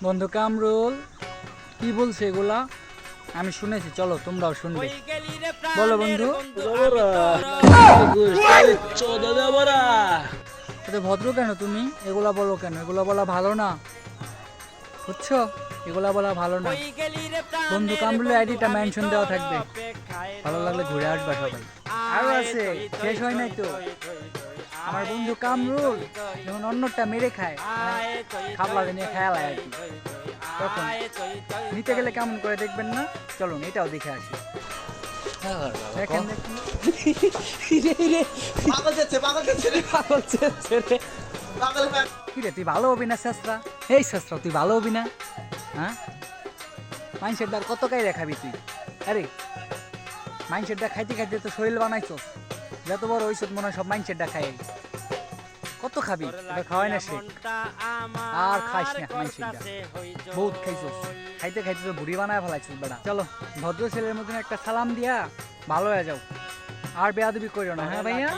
বন্ধু কামরুল কি বলছে এগুলা? আমি শুনেছি, চলো তোমরাও শুনবে। বলো বন্ধু। এত ভদ্র কেন তুমি? এগুলা বলো কেন? এগুলা বলা ভালো না, বুঝছো? এগুলা বলা ভালো না। বন্ধু কামরুলের আইডিটা মেনশন দেওয়া থাকবে, ভালো লাগলে ঘুরে আসবা সবাই। আরো আছে, শেষ হয় নাই তো। আমার বন্ধু কামরুল যখন অন্যটা মেরে খায়, খাবলা নিয়ে খেয়াল আর কি, তখন নিতে গেলে কেমন করে দেখবেন না? চলুন এটাও দেখে আসি। দেখেন কিরে, তুই ভালো হবি না শেষরা? এই শেষরা তুই ভালো হবি না? হ্যাঁ, মাইন্সের ডাক কত কাই দেখাবি তুই? আরে মাইন্সের ডাক খাইতে খাইতে তো শরীর বানাইছো, যত বড় হইছ মনে হয় সব মাইন্সের ডাক খাই। কত খাবি? এটা খাওয়াই না শেখ, আর খাইস না মাইন্সের ডাক, বহুত খাইছো, খাইতে খাইতে তো বুড়ি বানায় ফেলাইছিস বেড়া। চলো ভদ্র ছেলের মতন একটা সালাম দিয়া ভালো হয়ে যাও, আর বেয়াদবি করিও না। হ্যাঁ ভাইয়া।